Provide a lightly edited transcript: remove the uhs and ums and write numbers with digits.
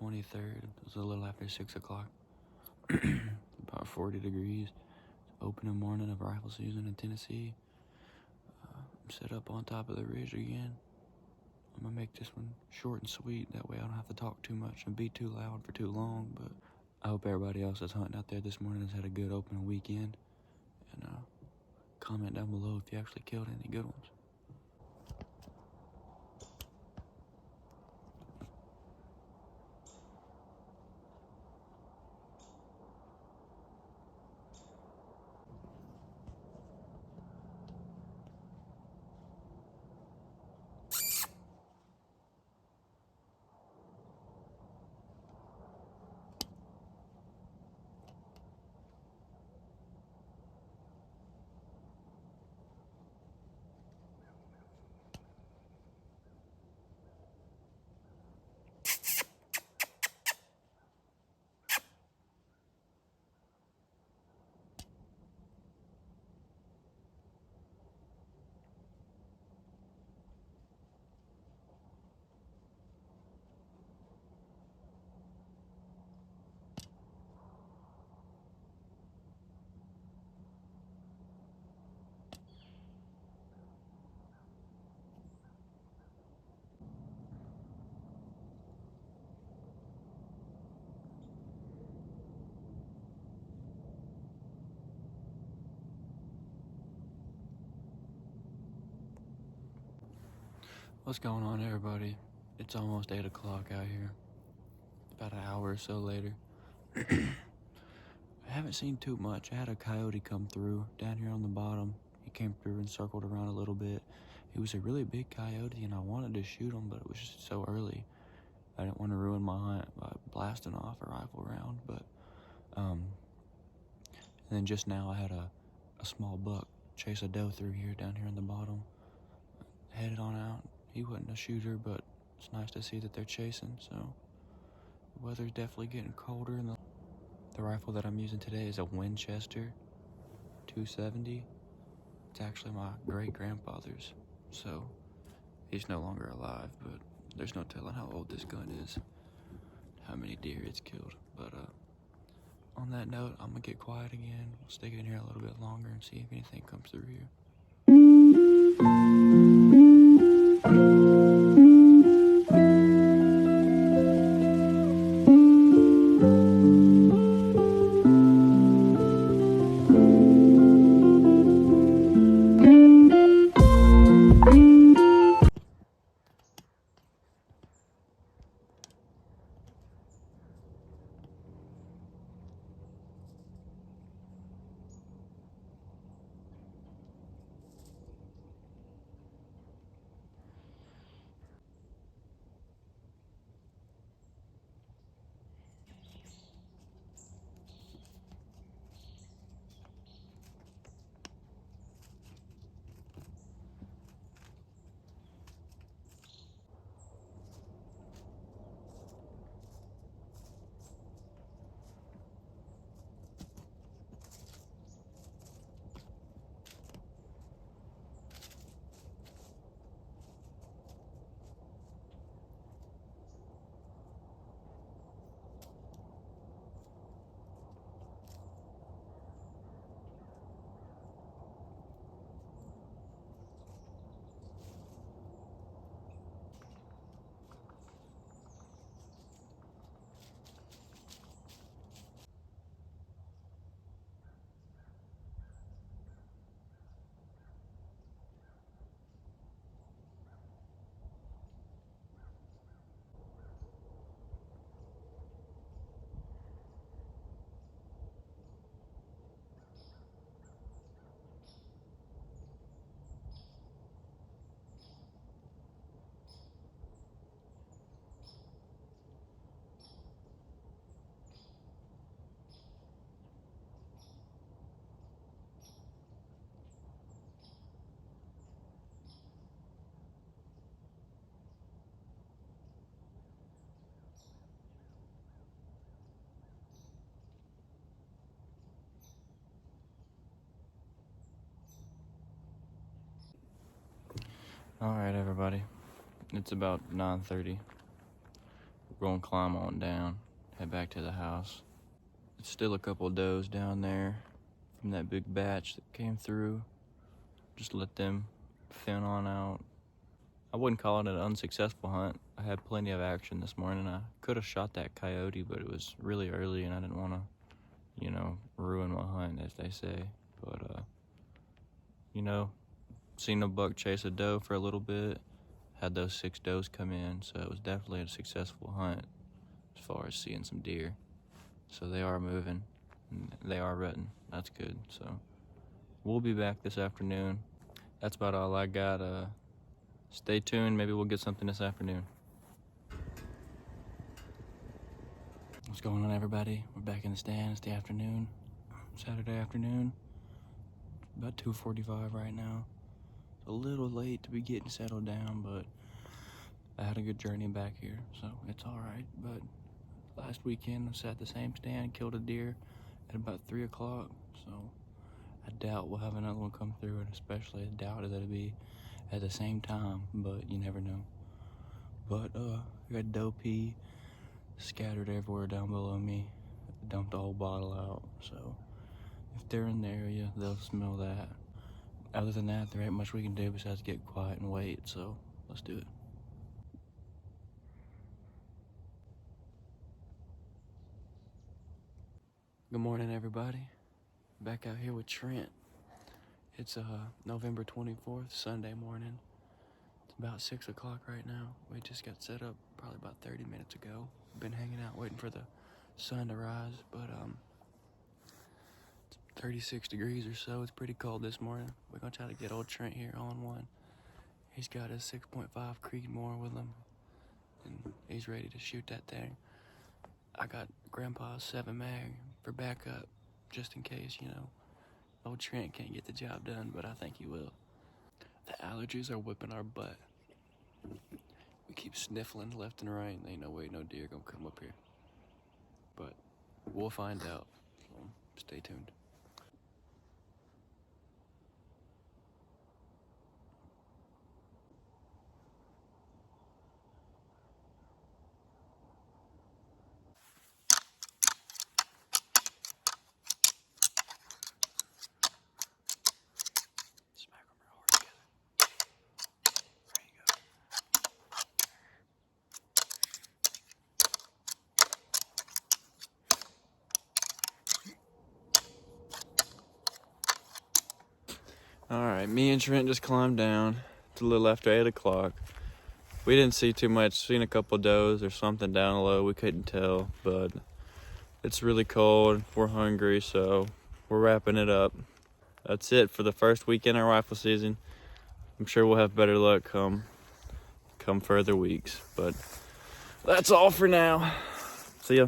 23rd. It was a little after 6 o'clock. About 40 degrees. Opening morning of rifle season in Tennessee. I'm set up on top of the ridge again. I'm gonna make this one short and sweet. That way I don't have to talk too much and be too loud for too long. But I hope everybody else that's hunting out there this morning has had a good opening weekend. And comment down below if you actually killed any good ones. What's going on, everybody? It's almost 8 o'clock out here. About an hour or so later. I haven't seen too much. I had a coyote come through down here on the bottom. He came through and circled around a little bit. He was a really big coyote, and I wanted to shoot him, but it was just so early. I didn't want to ruin my hunt by blasting off a rifle round. But and then just now I had a small buck chase a doe through here down here on the bottom. Headed on out. He wasn't a shooter, but it's nice to see that they're chasing. So the weather's definitely getting colder, and the rifle that I'm using today is a Winchester 270. It's actually my great-grandfather's, so he's no longer alive, but there's no telling how old this gun is, how many deer it's killed. But on that note, I'm gonna get quiet again. We'll stick in here a little bit longer and see if anything comes through here. Alright, everybody. It's about 9:30. we're gonna climb on down, head back to the house. It's still a couple of does down there from that big batch that came through. Just let them fin on out. I wouldn't call it an unsuccessful hunt. I had plenty of action this morning. I could have shot that coyote, but it was really early and I didn't want to, ruin my hunt, as they say. But, seen a buck chase a doe for a little bit. Had those 6 does come in, so it was definitely a successful hunt as far as seeing some deer. So they are moving, and they are rutting. That's good. So we'll be back this afternoon. That's about all I got. Stay tuned. Maybe we'll get something this afternoon. What's going on, everybody? We're back in the stand. It's the afternoon, Saturday afternoon. About 2:45 right now. It's a little late to be getting settled down, but I had a good journey back here, so it's all right. But last weekend, I sat the same stand, killed a deer at about 3 o'clock, so I doubt we'll have another one come through, and especially I doubt that it'll be at the same time, but you never know. But I got doe pee scattered everywhere down below me. I dumped the whole bottle out, so if they're in the area, they'll smell that. Other than that, there ain't much we can do besides get quiet and wait, so let's do it. Good morning, everybody. Back out here with Trent. It's November 24th, Sunday morning. It's about 6 o'clock right now. We just got set up probably about 30 minutes ago. Been hanging out waiting for the sun to rise, but it's 36 degrees or so. It's pretty cold this morning. We're gonna try to get old Trent here on one. He's got his 6.5 Creedmoor with him, and he's ready to shoot that thing. I got Grandpa's 7 mag for backup, just in case, old Trent can't get the job done, but I think he will. The allergies are whipping our butt. We keep sniffling left and right, and ain't no way no deer gonna come up here. But we'll find out, so stay tuned. Smack them real hard together. There you go. Alright, me and Trent just climbed down. It's a little after 8 o'clock. We didn't see too much, seen a couple does or something down low, we couldn't tell, but it's really cold, we're hungry, so we're wrapping it up. That's it for the first weekend of rifle season. I'm sure we'll have better luck come further weeks, but that's all for now. See ya.